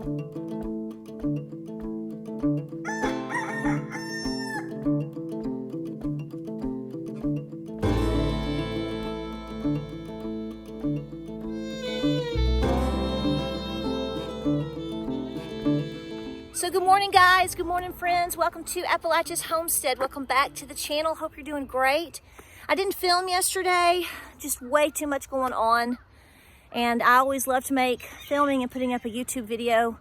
So good morning, guys. Good morning, friends. Welcome to Appalachia's Homestead. Welcome back to the channel. Hope you're doing great. I didn't film yesterday, just way too much going on. And I always love to make filming and putting up a YouTube video,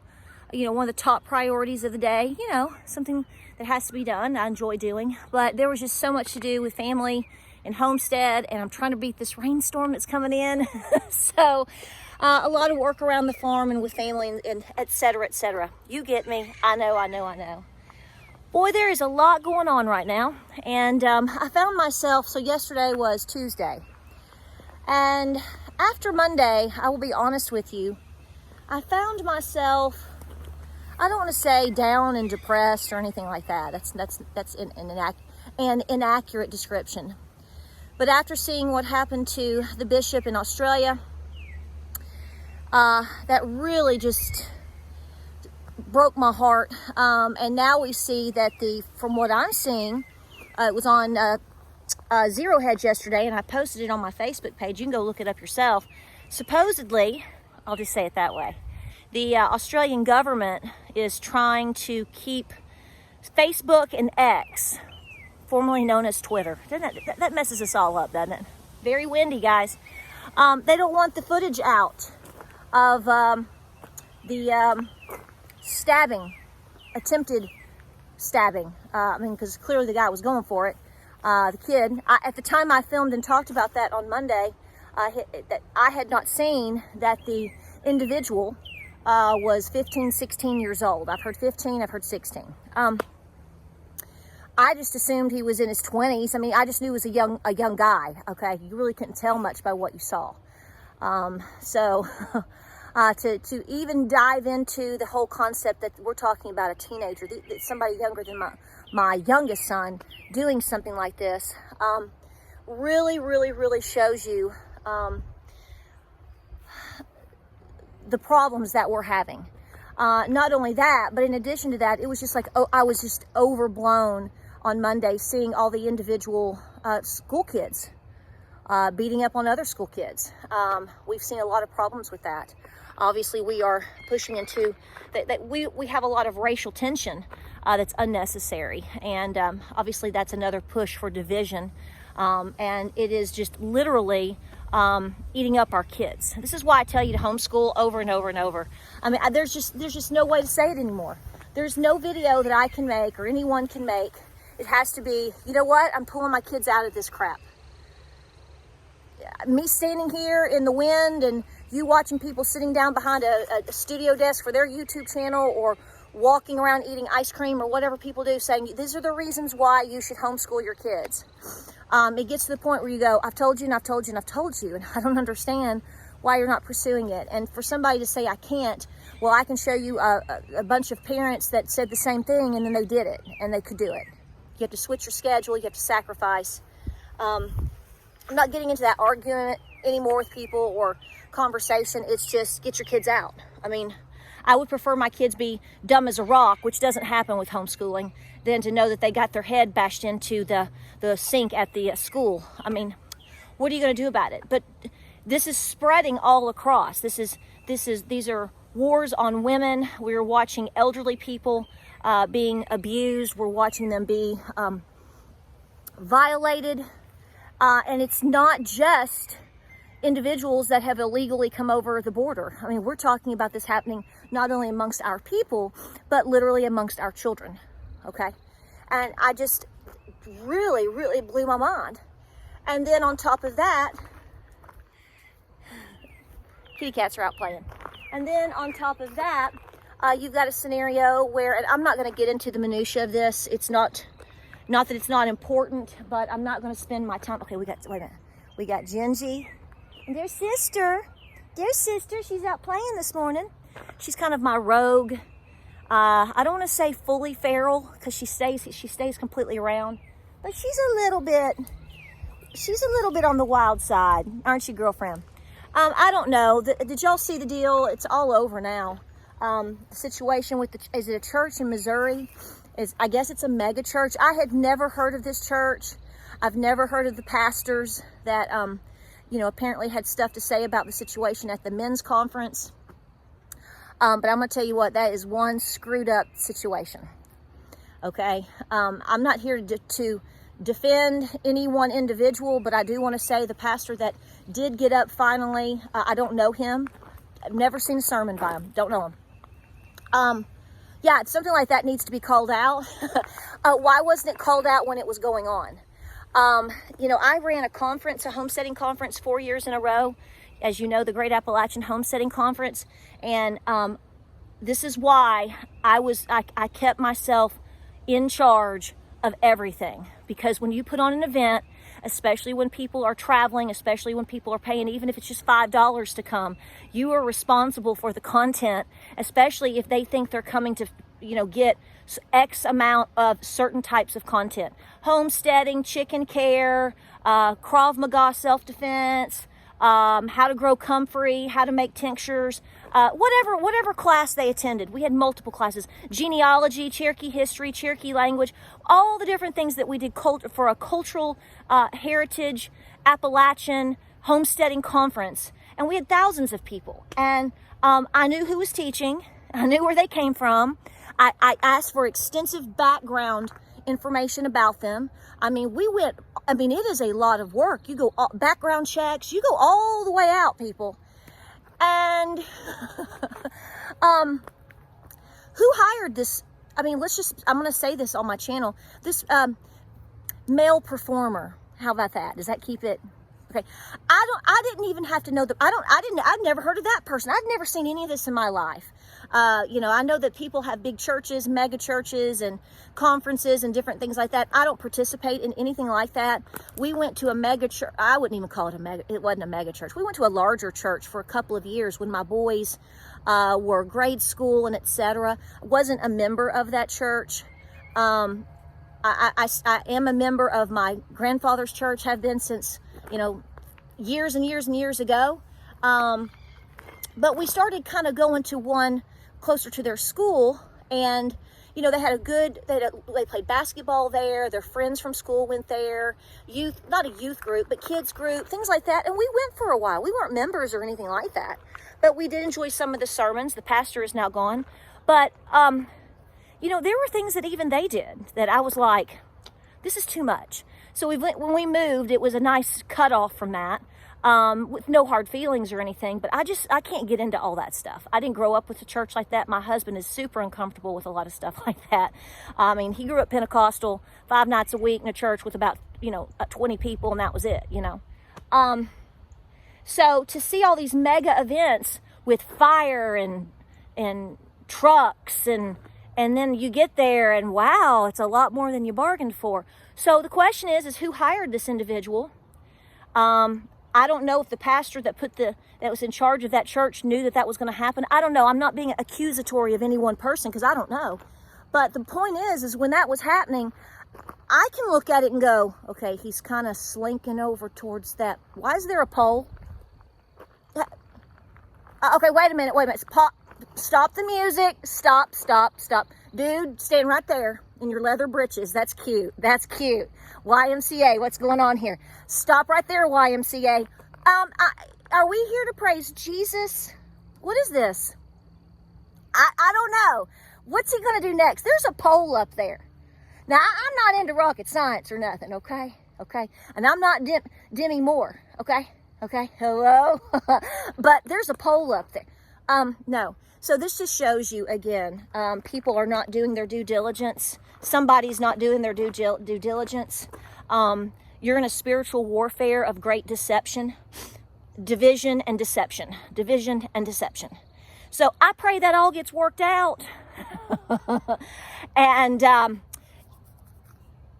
one of the top priorities of the day, something that has to be done. I enjoy doing, but there was just so much to do with family and Homestead, and I'm trying to beat this rainstorm that's coming in. So a lot of work around the farm and with family and et cetera, et cetera. You get me. I know. Boy, there is a lot going on right now. And I found myself, so yesterday was Tuesday. And after Monday, I will be honest with you, I found myself, I don't want to say down and depressed or anything like that. That's an inaccurate description. But after seeing what happened to the bishop in Australia, that really just broke my heart. And now we see that from what I'm seeing, it was on Zero Hedge yesterday, and I posted it on my Facebook page. You can go look it up yourself. Supposedly, I'll just say it that way, the Australian government is trying to keep Facebook and X, formerly known as Twitter. That messes us all up, doesn't it? Very windy, guys. They don't want the footage out of the attempted stabbing. Because clearly the guy was going for it. The kid, at the time I filmed and talked about that on Monday, I had not seen that the individual was 15, 16 years old. I've heard 15, I've heard 16. I just assumed he was in his 20s. I just knew he was a young guy, okay? You really couldn't tell much by what you saw. To even dive into the whole concept that we're talking about a teenager, somebody younger than my youngest son doing something like this, really shows you the problems that we're having. Not only that, but in addition to that, it was just like, I was just overblown on Monday seeing all the individual school kids beating up on other school kids. We've seen a lot of problems with that. Obviously, we are pushing into that we have a lot of racial tension that's unnecessary. And obviously, that's another push for division. And it is just literally eating up our kids. This is why I tell you to homeschool over and over and over. There's just no way to say it anymore. There's no video that I can make or anyone can make. It has to be, you know what? I'm pulling my kids out of this crap. Me standing here in the wind and you watching people sitting down behind a studio desk for their YouTube channel or walking around eating ice cream or whatever people do, saying these are the reasons why you should homeschool your kids. It gets to the point where you go, I've told you and I've told you and I've told you, and I don't understand why you're not pursuing it. And for somebody to say I can't, well, I can show you a bunch of parents that said the same thing and then they did it and they could do it. You have to switch your schedule, you have to sacrifice. I'm not getting into that argument anymore with people or conversation. It's just get your kids out. I would prefer my kids be dumb as a rock, which doesn't happen with homeschooling, than to know that they got their head bashed into the sink at the school. What are you going to do about it? But this is spreading all across. These are wars on women. We're watching elderly people being abused. We're watching them be violated. And it's not just individuals that have illegally come over the border. We're talking about this happening not only amongst our people, but literally amongst our children, okay? And I just really blew my mind. And then on top of that, kitty cats are out playing. And then on top of that, you've got a scenario where, and I'm not gonna get into the minutia of this, it's not that it's not important, but I'm not gonna spend my time. Okay, wait a minute. We got Gingy and their sister. She's out playing this morning. She's kind of my rogue. I don't want to say fully feral because she stays completely around, but she's a little bit on the wild side, aren't you, girlfriend? I don't know. Did y'all see the deal? It's all over now. The situation with is it a church in Missouri? I guess it's a mega church. I had never heard of this church. I've never heard of the pastors that, apparently had stuff to say about the situation at the men's conference. But I'm going to tell you what, that is one screwed up situation. Okay. I'm not here to defend any one individual, but I do want to say the pastor that did get up finally, I don't know him. I've never seen a sermon by him. Don't know him. Yeah, something like that needs to be called out. Why wasn't it called out when it was going on? I ran a homesteading conference 4 years in a row. As you know, the Great Appalachian Homesteading Conference. And this is why I kept myself in charge of everything. Because when you put on an event, especially when people are traveling, especially when people are paying, even if it's just $5 to come, you are responsible for the content, especially if they think they're coming to, get X amount of certain types of content. Homesteading, chicken care, Krav Maga self-defense, how to grow comfrey, how to make tinctures, whatever class they attended. We had multiple classes: genealogy, Cherokee history, Cherokee language, all the different things that we did for a cultural heritage Appalachian homesteading conference. And we had thousands of people. And I knew who was teaching. I knew where they came from. I asked for extensive background information about them. It is a lot of work. You go background checks, you go all the way out, people. And who hired this? I'm going to say this on my channel. This male performer. How about that? Does that keep it? Okay. I didn't even have to know I'd never heard of that person. I'd never seen any of this in my life. I know that people have big churches, mega churches, and conferences and different things like that. I don't participate in anything like that. We went to a mega church. I wouldn't even call it it wasn't a mega church. We went to a larger church for a couple of years when my boys were grade school and etc. Wasn't a member of that church. I am a member of my grandfather's church, have been since, years and years and years ago. But we started kind of going to one closer to their school, and they played basketball there. Their friends from school went there. Not a youth group, but kids group, things like that. And we went for a while. We weren't members or anything like that, but we did enjoy some of the sermons. The pastor is now gone, but there were things that even they did that I was like, this is too much. So when we moved, it was a nice cutoff from that. With no hard feelings or anything, but I can't get into all that stuff. I didn't grow up with a church like that. My husband is super uncomfortable with a lot of stuff like that. He grew up Pentecostal 5 nights a week in a church with about, 20 people, and that was it, So to see all these mega events with fire and trucks and then you get there and wow, it's a lot more than you bargained for. So the question is who hired this individual? I don't know if the pastor that was in charge of that church knew that was going to happen. I don't know. I'm not being accusatory of any one person because I don't know. But the point is when that was happening, I can look at it and go, okay, he's kind of slinking over towards that. Why is there a pole? Okay, wait a minute. Stop the music. Stop. Dude, stand right there in your leather breeches. That's cute. YMCA, what's going on here? Stop right there, YMCA. Are we here to praise Jesus? What is this? I don't know. What's he going to do next? There's a pole up there. Now, I'm not into rocket science or nothing, okay? Okay? And I'm not Demi Moore, okay? Okay? Hello? But there's a pole up there. No. So this just shows you, again, people are not doing their due diligence. Somebody's not doing their due diligence. You're in a spiritual warfare of great deception, division and deception, division and deception. So I pray that all gets worked out. And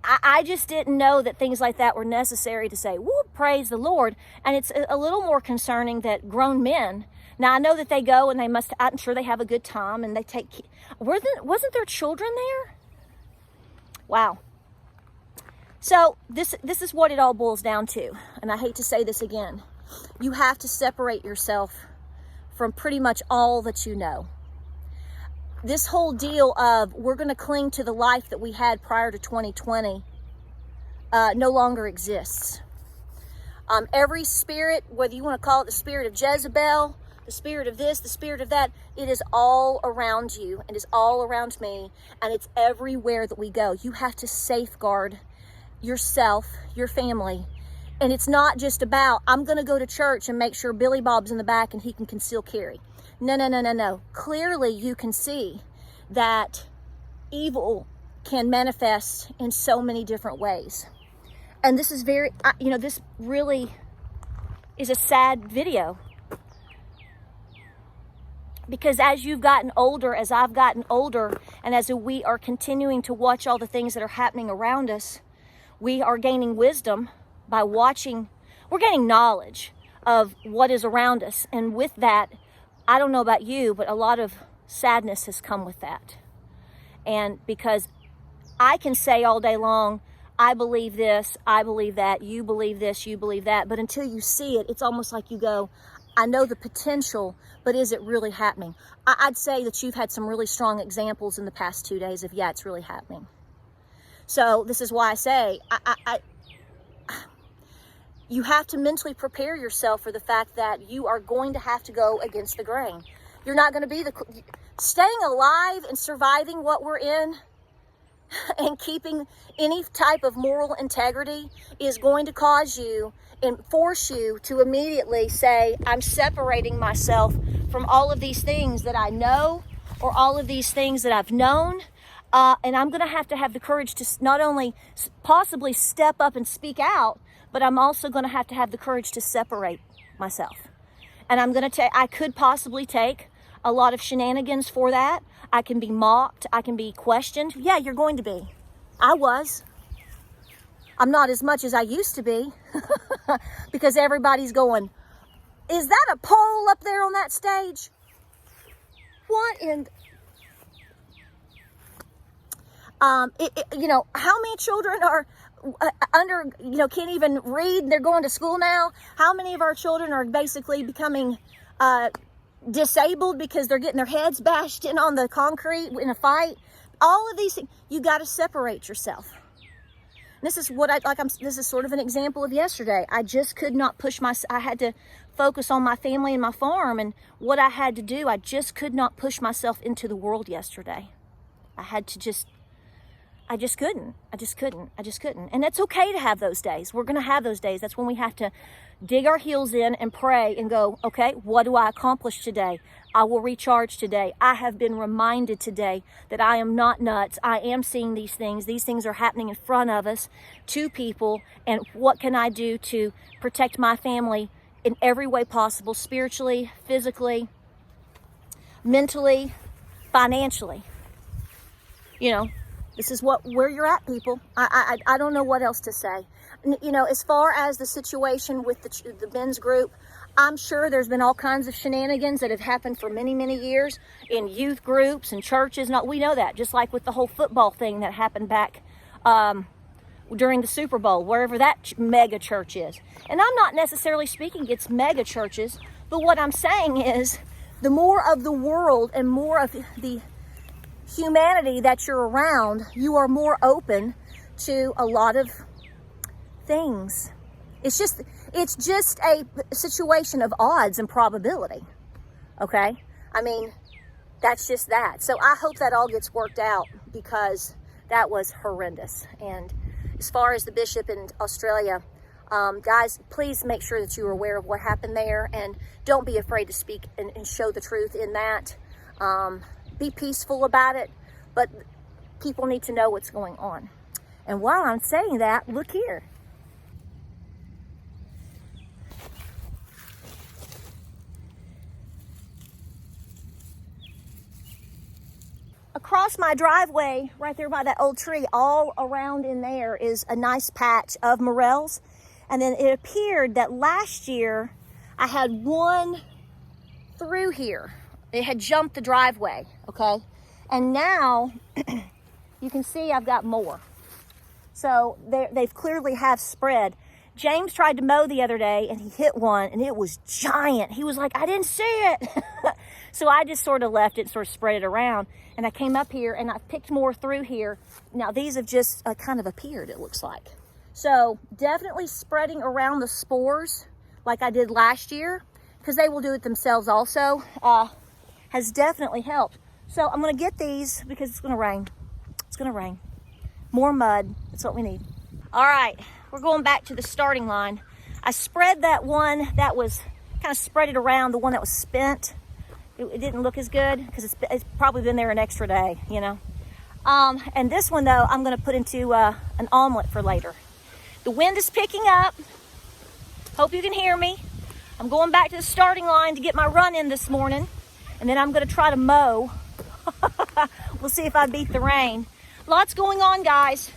I just didn't know that things like that were necessary to say, woo, praise the Lord. And it's a little more concerning that grown men, now I know that they go and I'm sure they have a good time and they wasn't there children there? Wow. So this is what it all boils down to. And I hate to say this again. You have to separate yourself from pretty much all that you know. this whole deal of we're going to cling to the life that we had prior to 2020 no longer exists. Every spirit, whether you want to call it the spirit of Jezebel, the spirit of this, the spirit of that, it is all around you and is all around me, and it's everywhere that we go. You have to safeguard yourself, your family. And it's not just about, I'm going to go to church and make sure Billy Bob's in the back and he can conceal carry. No. Clearly you can see that evil can manifest in so many different ways. And this is very, this really is a sad video. Because as you've gotten older, as I've gotten older, and as we are continuing to watch all the things that are happening around us, we are gaining wisdom by watching. We're gaining knowledge of what is around us. And with that, I don't know about you, but a lot of sadness has come with that. And because I can say all day long, I believe this, I believe that, you believe this, you believe that. But until you see it, it's almost like you go, I know the potential, but is it really happening? I'd say that you've had some really strong examples in the past 2 days of, yeah, it's really happening. So this is why I say, you have to mentally prepare yourself for the fact that you are going to have to go against the grain. You're not going to be staying alive and surviving what we're in and keeping any type of moral integrity is going to cause you and force you to immediately say, I'm separating myself from all of these things that I know or all of these things that I've known. And I'm going to have the courage to not only possibly step up and speak out, but I'm also going to have the courage to separate myself. And I could possibly take a lot of shenanigans for that. I can be mocked. I can be questioned. Yeah, you're going to be. I was. I'm not as much as I used to be because everybody's going, is that a pole up there on that stage? What in... how many children are can't even read and they're going to school now? How many of our children are basically becoming disabled because they're getting their heads bashed in on the concrete in a fight? All of these things, you got to separate yourself. This is what this is sort of an example of yesterday. I just could not push I had to focus on my family and my farm and what I had to do. I just could not push myself into the world yesterday. I just couldn't. And it's okay to have those days. We're going to have those days. That's when we have to dig our heels in and pray and go, okay, what do I accomplish today? I will recharge today. I have been reminded today that I am not nuts. I am seeing these things. These things are happening in front of us, to people. And what can I do to protect my family in every way possible, spiritually, physically, mentally, financially? This is where you're at, people. I don't know what else to say. As far as the situation with the men's group, I'm sure there's been all kinds of shenanigans that have happened for many, many years in youth groups and churches. We know that, just like with the whole football thing that happened back during the Super Bowl, wherever that mega church is. And I'm not necessarily speaking against mega churches, but what I'm saying is the more of the world and more of the humanity that you're around, you are more open to a lot of things. It's just a situation of odds and probability. Okay? That's just that. So I hope that all gets worked out, because that was horrendous. And as far as the bishop in Australia, guys, please make sure that you are aware of what happened there, and don't be afraid to speak and show the truth in that. Be peaceful about it, but people need to know what's going on. And while I'm saying that, look here. Across my driveway, right there by that old tree, all around in there is a nice patch of morels. And then it appeared that last year I had one through here. It had jumped the driveway, okay? And now you can see I've got more. So they've clearly have spread. James tried to mow the other day and he hit one and it was giant. He was like, I didn't see it. So I just sort of left it, sort of spread it around. And I came up here and I picked more through here. Now these have just kind of appeared, it looks like. So definitely spreading around the spores like I did last year, because they will do it themselves also, has definitely helped. So I'm gonna get these because it's gonna rain. It's gonna rain. More mud, that's what we need. All right, we're going back to the starting line. I spread that one that was, kind of spread it around, the one that was spent. It didn't look as good because it's probably been there an extra day, you know. And this one though, I'm gonna put into an omelet for later. The wind is picking up. Hope you can hear me. I'm going back to the starting line to get my run in this morning. And then I'm gonna try to mow. We'll see if I beat the rain. Lots going on, guys.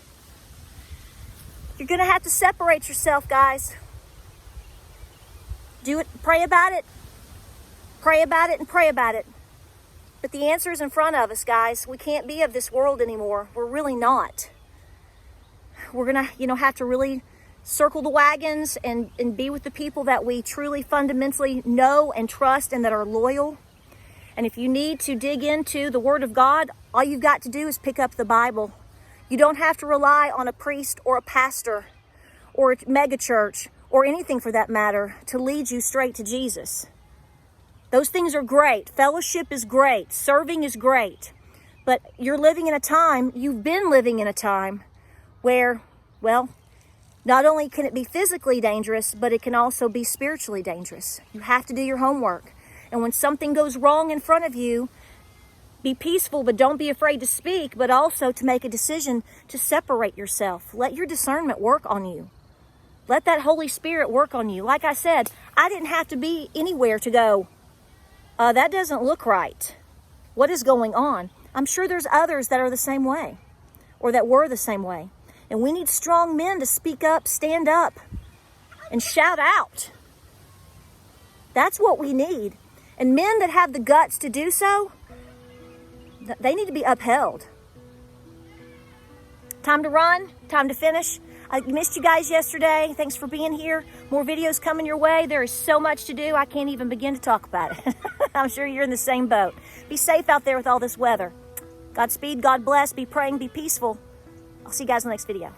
You're gonna have to separate yourself, guys. Do it, pray about it. Pray about it and pray about it. But the answer is in front of us, guys. We can't be of this world anymore. We're really not. We're gonna, have to really circle the wagons and be with the people that we truly fundamentally know and trust and that are loyal. And if you need to dig into the Word of God, all you've got to do is pick up the Bible. You don't have to rely on a priest or a pastor or a mega church or anything for that matter to lead you straight to Jesus. Those things are great. Fellowship is great. Serving is great. But you've been living in a time where, well, not only can it be physically dangerous, but it can also be spiritually dangerous. You have to do your homework. And when something goes wrong in front of you, be peaceful, but don't be afraid to speak, but also to make a decision to separate yourself. Let your discernment work on you. Let that Holy Spirit work on you. Like I said, I didn't have to be anywhere to go, that doesn't look right. What is going on? I'm sure there's others that are the same way, or that were the same way. And we need strong men to speak up, stand up, and shout out. That's what we need. And men that have the guts to do so, they need to be upheld. Time to run, time to finish. I missed you guys yesterday. Thanks for being here. More videos coming your way. There is so much to do. I can't even begin to talk about it. I'm sure you're in the same boat. Be safe out there with all this weather. Godspeed, God bless, be praying, be peaceful. I'll see you guys in the next video.